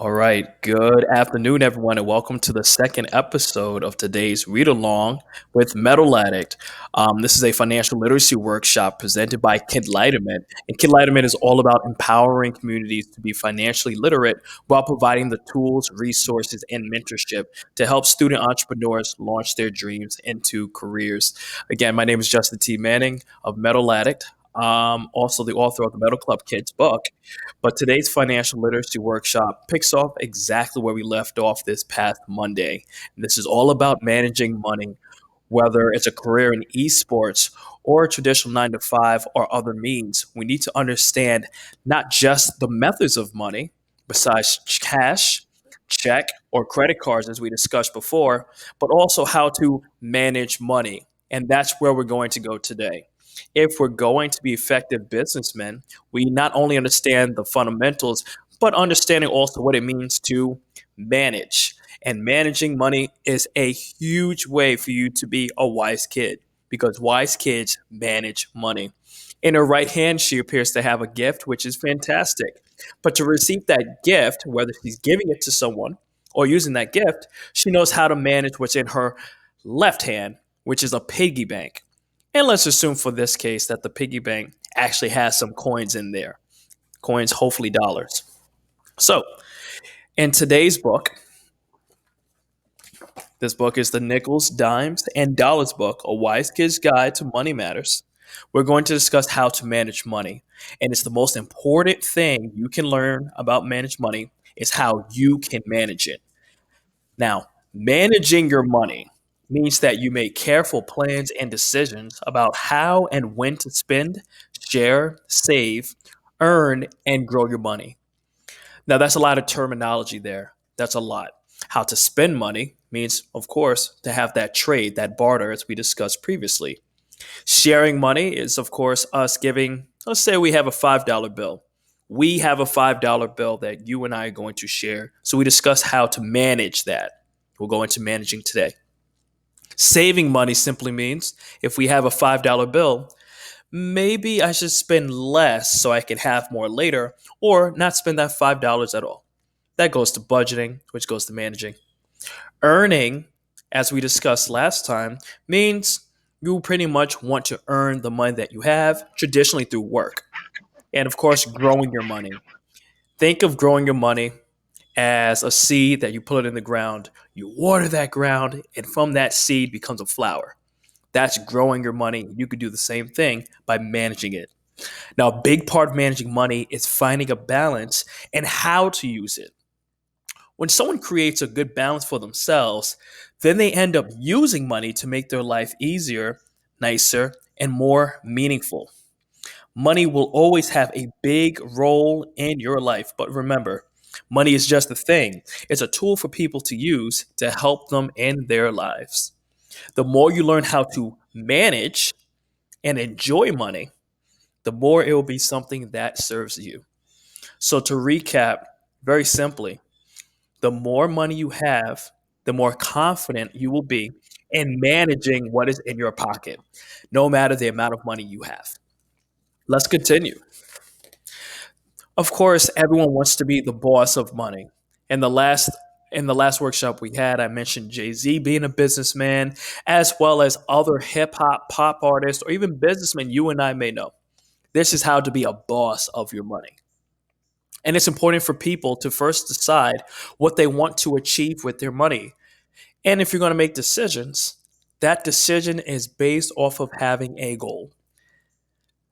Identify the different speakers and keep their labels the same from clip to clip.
Speaker 1: All right. Good afternoon, everyone, and welcome to the second episode of today's read along with Metal Addict. This is a financial literacy workshop presented by Kid Lighterman. And Kid Lighterman is all about empowering communities to be financially literate while providing the tools, resources, and mentorship to help student entrepreneurs launch their dreams into careers. Again, my name is Justin T. Manning of Metal Addict. Also the author of the Metal Club Kids book. But today's financial literacy workshop picks off exactly where we left off this past Monday. And this is all about managing money, whether it's a career in esports or a traditional 9 to 5 or other means. We need to understand not just the methods of money, besides cash, check, or credit cards, as we discussed before, but also how to manage money. And that's where we're going to go today. If we're going to be effective businessmen, we not only understand the fundamentals, but understanding also what it means to manage. And managing money is a huge way for you to be a wise kid because wise kids manage money. In her right hand, she appears to have a gift, which is fantastic. But to receive that gift, whether she's giving it to someone or using that gift, she knows how to manage what's in her left hand, which is a piggy bank. And let's assume for this case that the piggy bank actually has some coins in there, coins, hopefully dollars. So, in today's book, this book is the Nickels, Dimes, and Dollars book, A Wise Kid's Guide to Money Matters. We're going to discuss how to manage money. And it's the most important thing you can learn about manage money is how you can manage it. Now, managing your money means that you make careful plans and decisions about how and when to spend, share, save, earn, and grow your money. Now, that's a lot of terminology there. That's a lot. How to spend money means, of course, to have that trade, that barter, as we discussed previously. Sharing money is, of course, us giving, let's say we have a $5 bill. We have a $5 bill that you and I are going to share. So we discuss how to manage that. We'll go into managing today. Saving money simply means if we have a $5 bill, maybe I should spend less so I can have more later, or not spend that $5 at all. That goes to budgeting, which goes to managing. Earning, as we discussed last time, means you pretty much want to earn the money that you have traditionally through work. And of course, growing your money. Think of growing your money as a seed that you put in the ground. You water that ground, and from that seed becomes a flower. That's growing your money. You could do the same thing by managing it. Now, a big part of managing money is finding a balance and how to use it. When someone creates a good balance for themselves, then they end up using money to make their life easier, nicer, and more meaningful. Money will always have a big role in your life, but remember, money is just a thing. It's a tool for people to use to help them in their lives. The more you learn how to manage and enjoy money, the more it will be something that serves you. So, to recap very simply, the more money you have, the more confident you will be in managing what is in your pocket, no matter the amount of money you have. Let's continue. Of course, everyone wants to be the boss of money. In the last workshop we had, I mentioned Jay-Z being a businessman, as well as other hip hop pop artists or even businessmen you and I may know. This is how to be a boss of your money. And it's important for people to first decide what they want to achieve with their money. And if you're going to make decisions, that decision is based off of having a goal.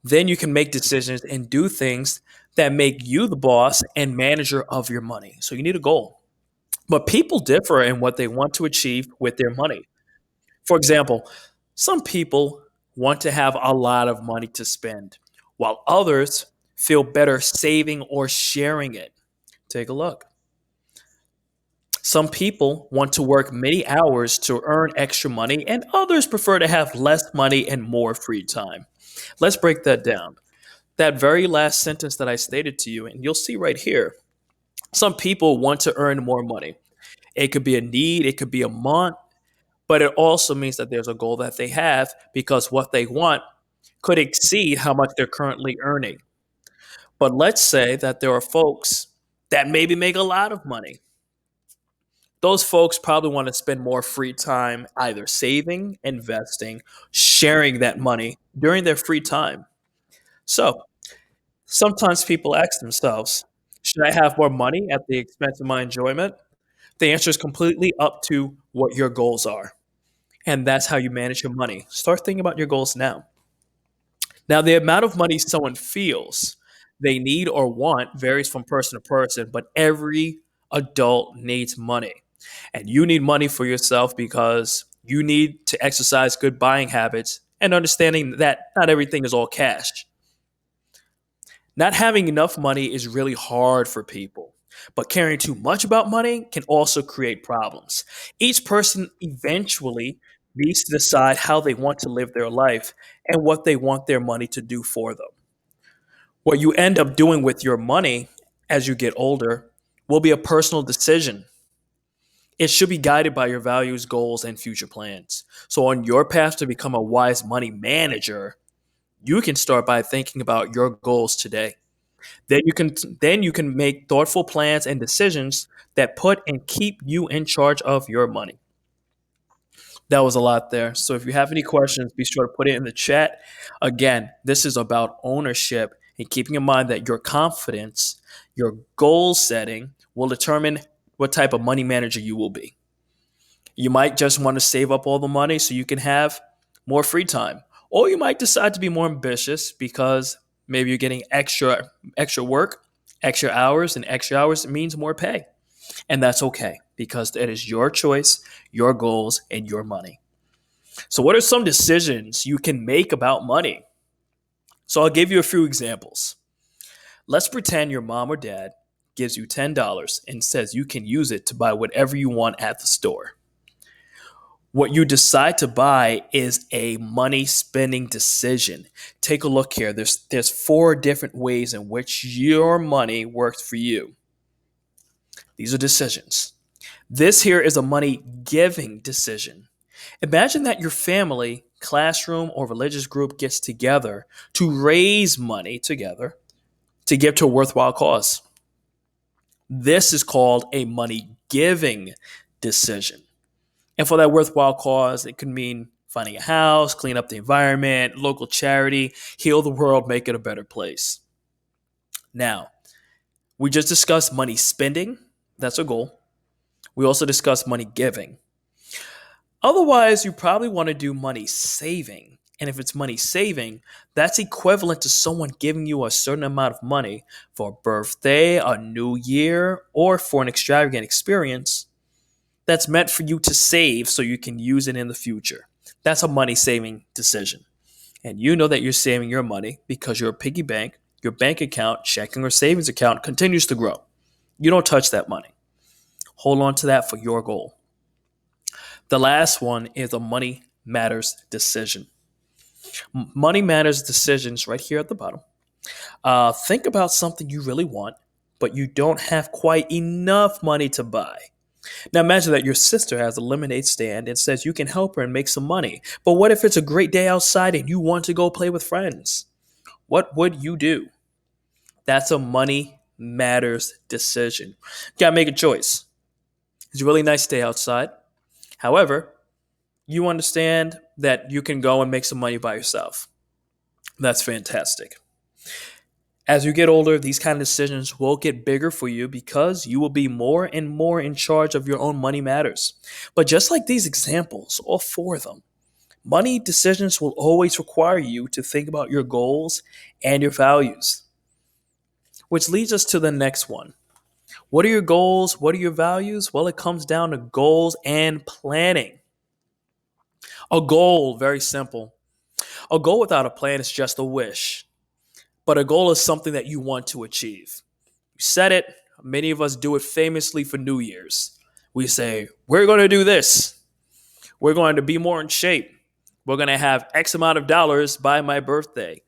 Speaker 1: Then you can make decisions and do things that make you the boss and manager of your money. So you need a goal. But people differ in what they want to achieve with their money. For example, some people want to have a lot of money to spend, while others feel better saving or sharing it. Take a look. Some people want to work many hours to earn extra money, and others prefer to have less money and more free time. Let's break that down. That very last sentence that I stated to you, and you'll see right here, some people want to earn more money. It could be a need, it could be a want, but it also means that there's a goal that they have because what they want could exceed how much they're currently earning. But let's say that there are folks that maybe make a lot of money. Those folks probably want to spend more free time either saving, investing, sharing that money during their free time. So sometimes people ask themselves, should I have more money at the expense of my enjoyment? The answer is completely up to what your goals are. And that's how you manage your money. Start thinking about your goals now. Now, the amount of money someone feels they need or want varies from person to person, but every adult needs money. And you need money for yourself because you need to exercise good buying habits and understanding that not everything is all cash. Not having enough money is really hard for people, but caring too much about money can also create problems. Each person eventually needs to decide how they want to live their life and what they want their money to do for them. What you end up doing with your money as you get older will be a personal decision. It should be guided by your values, goals, and future plans. So, on your path to become a wise money manager, you can start by thinking about your goals today. Then you can make thoughtful plans and decisions that put and keep you in charge of your money. That was a lot there. So if you have any questions, be sure to put it in the chat. Again, this is about ownership and keeping in mind that your confidence, your goal setting will determine what type of money manager you will be. You might just want to save up all the money so you can have more free time. Or you might decide to be more ambitious because maybe you're getting extra work, extra hours means more pay. And that's okay because it is your choice, your goals, and your money. So what are some decisions you can make about money? So I'll give you a few examples. Let's pretend your mom or dad gives you $10 and says you can use it to buy whatever you want at the store. What you decide to buy is a money spending decision. Take a look here. There's four different ways in which your money works for you. These are decisions. This here is a money giving decision. Imagine that your family, classroom, or religious group gets together to raise money together to give to a worthwhile cause. This is called a money giving decision. And for that worthwhile cause, it could mean finding a house, clean up the environment, local charity, heal the world, make it a better place. Now, we just discussed money spending. That's a goal. We also discussed money giving. Otherwise, you probably want to do money saving. And if it's money saving, that's equivalent to someone giving you a certain amount of money for a birthday, a new year, or for an extravagant experience that's meant for you to save so you can use it in the future. That's a money saving decision. And you know that you're saving your money because your piggy bank, your bank account, checking or savings account continues to grow. You don't touch that money. Hold on to that for your goal. The last one is a money matters decision. Money matters decisions right here at the bottom. Think about something you really want, but you don't have quite enough money to buy. Now imagine that your sister has a lemonade stand and says you can help her and make some money. But what if it's a great day outside and you want to go play with friends? What would you do? That's a money matters decision. You gotta make a choice. It's a really nice day outside. However, you understand that you can go and make some money by yourself. That's fantastic. As you get older, these kind of decisions will get bigger for you because you will be more and more in charge of your own money matters. But just like these examples, all four of them, money decisions will always require you to think about your goals and your values. Which leads us to the next one. What are your goals? What are your values? Well, it comes down to goals and planning. A goal, very simple. A goal without a plan is just a wish. But a goal is something that you want to achieve. You set it. Many of us do it famously for New Year's. We say, we're going to do this. We're going to be more in shape. We're going to have X amount of dollars by my birthday.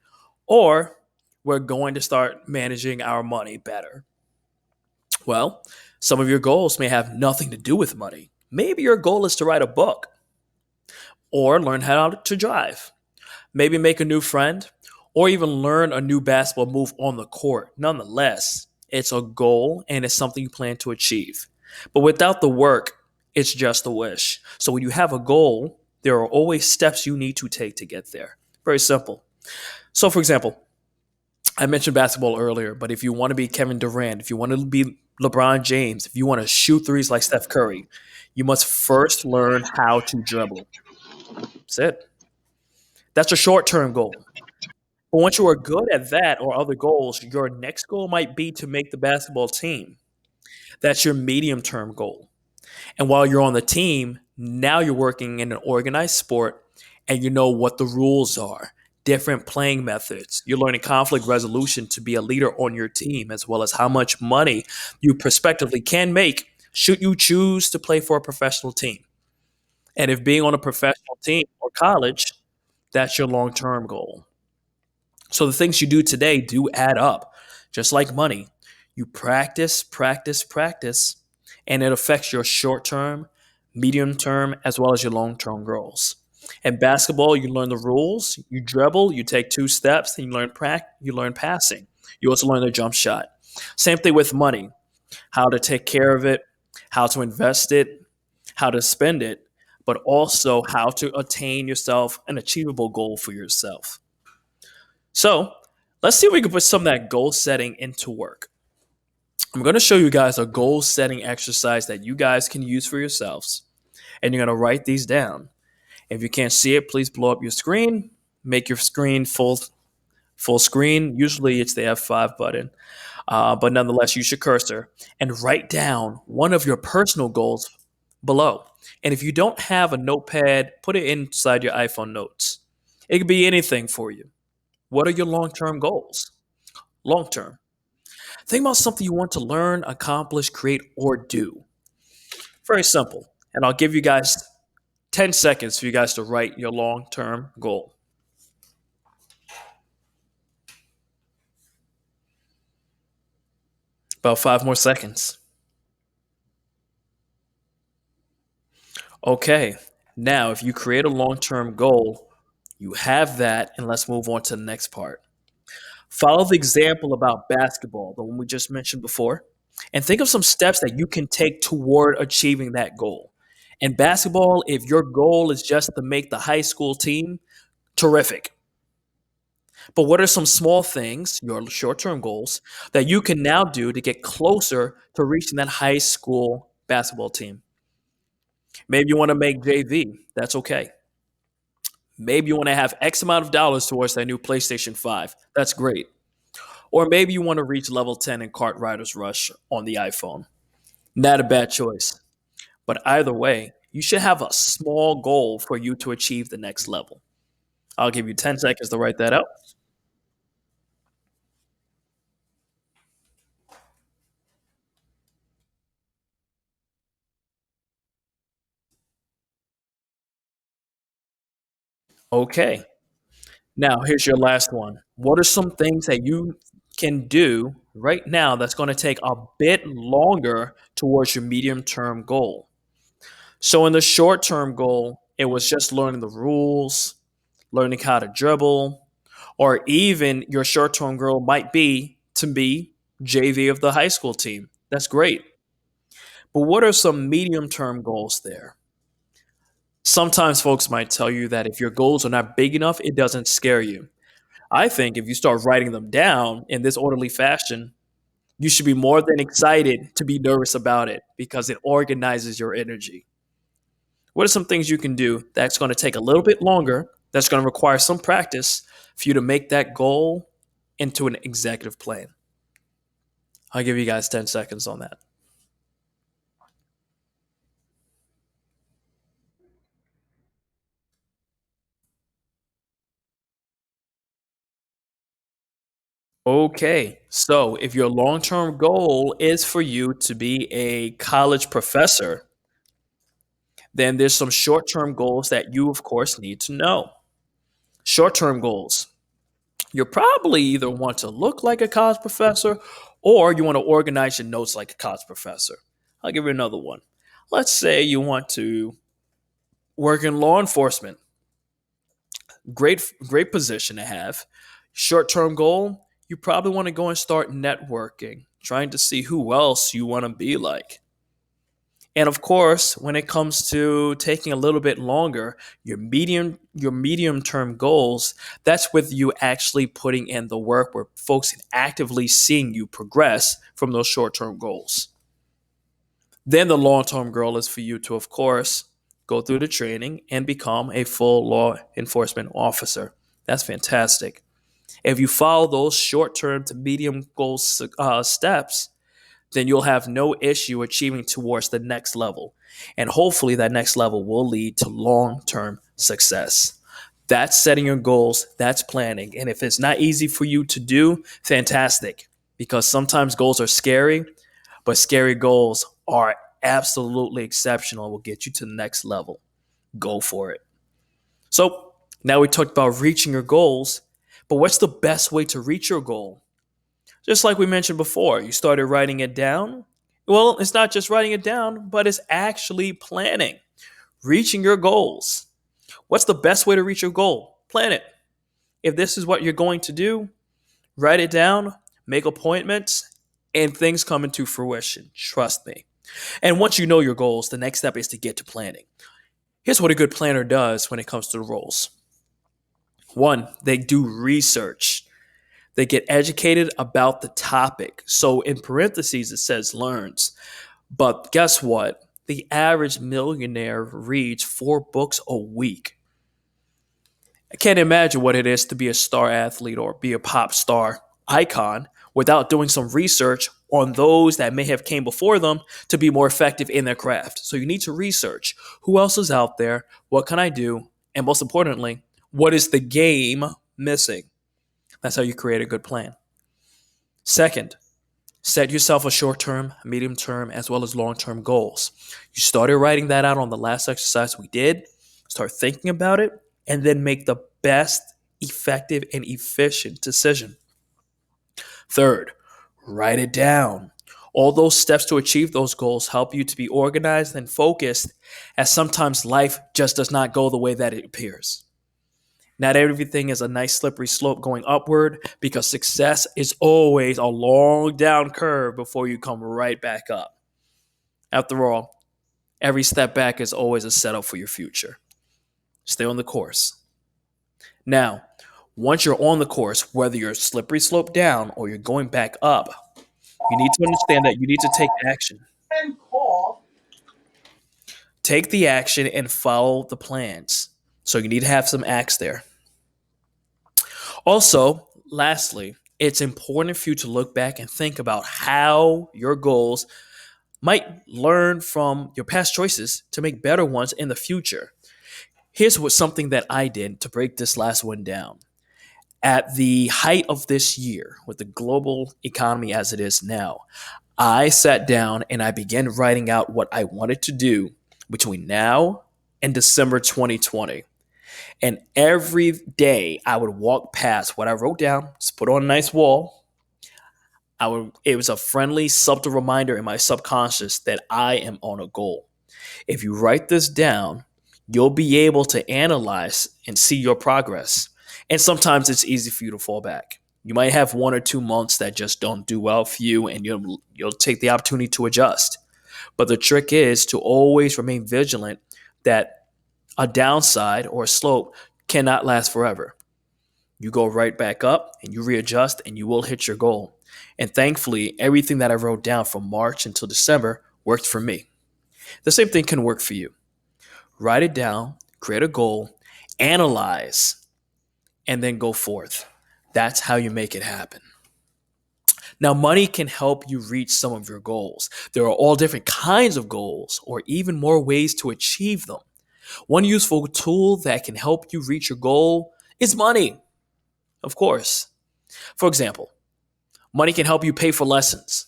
Speaker 1: Or we're going to start managing our money better. Well, some of your goals may have nothing to do with money. Maybe your goal is to write a book or learn how to drive. Maybe make a new friend or even learn a new basketball move on the court. Nonetheless, It's a goal and it's something you plan to achieve. But without the work, it's just a wish. So when you have a goal, there are always steps you need to take to get there. Very simple. So, for example, I mentioned basketball earlier, but if you want to be Kevin Durant, if you want to be LeBron James, if you want to shoot threes like Steph Curry, you must first learn how to dribble. That's it. That's a short term goal. But once you are good at that or other goals, your next goal might be to make the basketball team. That's your medium term goal. And while you're on the team, now you're working in an organized sport and you know what the rules are, different playing methods. You're learning conflict resolution to be a leader on your team, as well as how much money you prospectively can make should you choose to play for a professional team. And if being on a professional team or college, that's your long term goal. So the things you do today do add up, just like money. You practice, practice, practice, and it affects your short term, medium term, as well as your long term goals. In basketball, you learn the rules, you dribble, you take two steps, and you learn passing. You also learn the jump shot. Same thing with money, how to take care of it, how to invest it, how to spend it, but also how to attain yourself an achievable goal for yourself. So let's see if we can put some of that goal setting into work. I'm going to show you guys a goal setting exercise that you guys can use for yourselves. And you're going to write these down. If you can't see it, please blow up your screen. Make your screen full screen. Usually it's the F5 button. But nonetheless, use your cursor and write down one of your personal goals below. And if you don't have a notepad, put it inside your iPhone notes. It could be anything for you. What are your long term goals? Long term. Think about something you want to learn, accomplish, create, or do. Very simple. And I'll give you guys 10 seconds for you guys to write your long term goal. About 5 more seconds. Okay. Now, if you create a long term goal, you have that, and let's move on to the next part. Follow the example about basketball, the one we just mentioned before, and think of some steps that you can take toward achieving that goal. In basketball, if your goal is just to make the high school team, terrific. But what are some small things, your short term goals, that you can now do to get closer to reaching that high school basketball team? Maybe you want to make JV. That's okay. Maybe you want to have X amount of dollars towards that new PlayStation 5. That's great. Or maybe you want to reach level 10 in Kart Riders Rush on the iPhone. Not a bad choice. But either way, you should have a small goal for you to achieve the next level. I'll give you 10 seconds to write that out. Okay. Now, here's your last one. What are some things that you can do right now that's going to take a bit longer towards your medium term goal? So, in the short term goal, it was just learning the rules, learning how to dribble, or even your short term goal might be to be JV of the high school team. That's great. But what are some medium term goals there? Sometimes folks might tell you that if your goals are not big enough, it doesn't scare you. I think if you start writing them down in this orderly fashion, you should be more than excited to be nervous about it because it organizes your energy. What are some things you can do that's going to take a little bit longer, that's going to require some practice for you to make that goal into an executive plan? I'll give you guys 10 seconds on that. Okay, so if your long term goal is for you to be a college professor, then there's some short term goals that you, of course, need to know. Short term goals. You probably either want to look like a college professor or you want to organize your notes like a college professor. I'll give you another one. Let's say you want to work in law enforcement. Great position to have. Short term goal, you probably want to go and start networking trying to see who else you want to be like. And of course, when it comes to taking a little bit longer, your medium term goals, that's with you actually putting in the work where folks can actively seeing you progress from those short term goals. Then the long term goal is for you to, of course, go through the training and become a full law enforcement officer. That's fantastic. If you follow those short term to medium goal steps, then you'll have no issue achieving towards the next level. And hopefully, that next level will lead to long term success. That's setting your goals, that's planning. And if it's not easy for you to do, fantastic, because sometimes goals are scary, but scary goals are absolutely exceptional and will get you to the next level. Go for it. So, now we talked about reaching your goals, but what's the best way to reach your goal? Just like we mentioned before, you started writing it down. Well, it's not just writing it down, but it's actually planning, reaching your goals. What's the best way to reach your goal? Plan it. If this is what you're going to do, write it down, make appointments, and things come into fruition. Trust me. And once you know your goals, the next step is to get to planning. Here's what a good planner does when it comes to the roles. One, they do research. They get educated about the topic. So in parentheses, it says learns. But guess what? The average millionaire reads 4 books a week. I can't imagine what it is to be a star athlete or be a pop star icon without doing some research on those that may have came before them to be more effective in their craft. So you need to research who else is out there, what can I do, and most importantly, what is the game missing? That's how you create a good plan. Second, set yourself a short term, medium term, as well as long term goals. You started writing that out on the last exercise we did. Start thinking about it and then make the best, effective, and efficient decision. Third, write it down. All those steps to achieve those goals help you to be organized and focused, as sometimes life just does not go the way that it appears. Not everything is a nice slippery slope going upward, because success is always a long down curve before you come right back up. After all, every step back is always a setup for your future. Stay on the course. Now, once you're on the course, whether you're slippery slope down or you're going back up, you need to understand that you need to take action. Take the action and follow the plans. So you need to have some acts there. Also, lastly, it's important for you to look back and think about how your goals might learn from your past choices to make better ones in the future. Here's something that I did to break this last one down. At the height of this year, with the global economy as it is now, I sat down and I began writing out what I wanted to do between now and December 2020. And every day I would walk past what I wrote down, just put on a nice wall. It was a friendly, subtle reminder in my subconscious that I am on a goal. If you write this down, you'll be able to analyze and see your progress. And sometimes it's easy for you to fall back. You might have 1 or 2 months that just don't do well for you, and you'll take the opportunity to adjust. But the trick is to always remain vigilant that a downside or a slope cannot last forever. You go right back up and you readjust and you will hit your goal. And thankfully, everything that I wrote down from March until December worked for me. The same thing can work for you. Write it down, create a goal, analyze, and then go forth. That's how you make it happen. Now, money can help you reach some of your goals. There are all different kinds of goals, or even more ways to achieve them. One useful tool that can help you reach your goal is money, of course. For example, money can help you pay for lessons,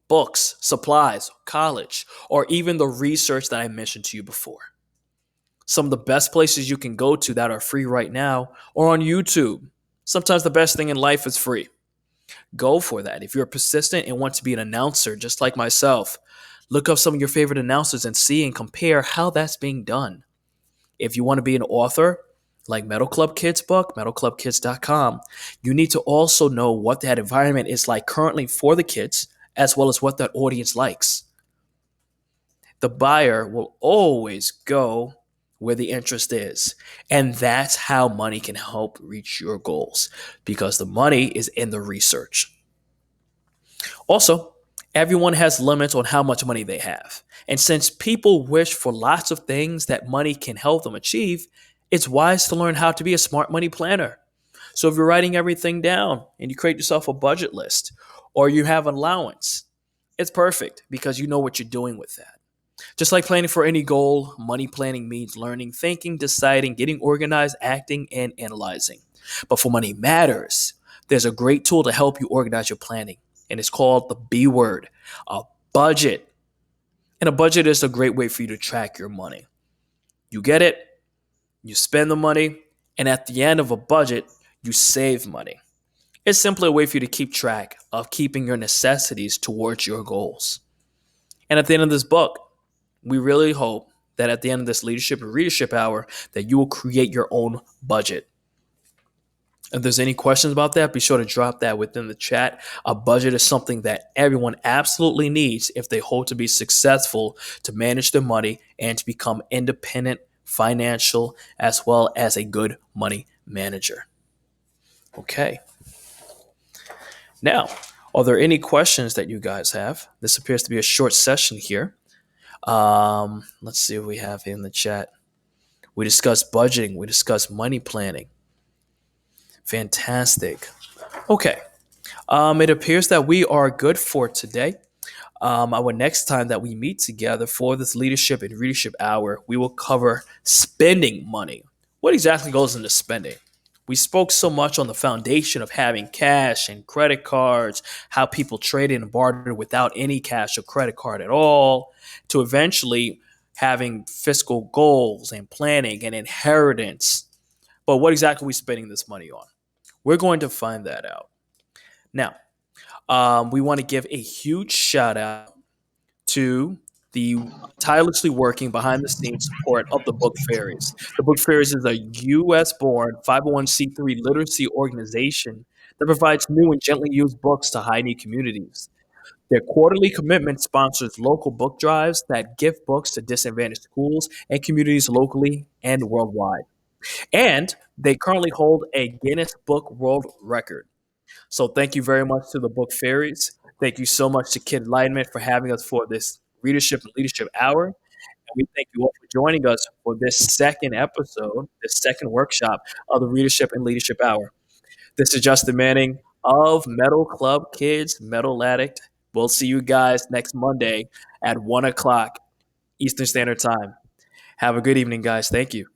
Speaker 1: books, supplies, college, or even the research that I mentioned to you before. Some of the best places you can go to that are free right now are on YouTube. Sometimes the best thing in life is free. Go for that. If you're persistent and want to be an announcer, just like myself, look up some of your favorite announcers and see and compare how that's being done. If you want to be an author, like Metal Club Kids book, metalclubkids.com, you need to also know what that environment is like currently for the kids, as well as what that audience likes. The buyer will always go where the interest is. And that's how money can help reach your goals because the money is in the research. Also, everyone has limits on how much money they have. And since people wish for lots of things that money can help them achieve, it's wise to learn how to be a smart money planner. So if you're writing everything down and you create yourself a budget list or you have an allowance, it's perfect because you know what you're doing with that. Just like planning for any goal, money planning means learning, thinking, deciding, getting organized, acting, and analyzing. But for Money Matters, there's a great tool to help you organize your planning, and it's called the B word, a budget. And a budget is a great way for you to track your money. You get it, you spend the money, and at the end of a budget, you save money. It's simply a way for you to keep track of keeping your necessities towards your goals. And at the end of this book, we really hope that at the end of this leadership and readership hour that you will create your own budget. If there's any questions about that, be sure to drop that within the chat. A budget is something that everyone absolutely needs if they hope to be successful to manage their money and to become independent, financial, as well as a good money manager. Okay. Now, are there any questions that you guys have? This appears to be a short session here. Let's see what we have in the chat. We discussed budgeting. We discussed money planning. Fantastic. Okay. It appears that we are good for today. Our next time that we meet together for this leadership and readership hour, we will cover spending money. What exactly goes into spending? We spoke so much on the foundation of having cash and credit cards, how people traded and bartered without any cash or credit card at all, to eventually having fiscal goals and planning and inheritance. But what exactly are we spending this money on? We're going to find that out. Now, we want to give a huge shout out to the tirelessly working behind the scenes support of the Book Fairies. The Book Fairies is a US born 501c3 literacy organization that provides new and gently used books to high need communities. Their quarterly commitment sponsors local book drives that give books to disadvantaged schools and communities locally and worldwide. And they currently hold a Guinness Book World Record. So thank you very much to the Book Fairies. Thank you so much to Kid Enlightenment for having us for this Readership and Leadership Hour. And we thank you all for joining us for this second episode, this second workshop of the Readership and Leadership Hour. This is Justin Manning of Metal Club Kids, Metal Addict. We'll see you guys next Monday at 1 o'clock Eastern Standard Time. Have a good evening, guys. Thank you.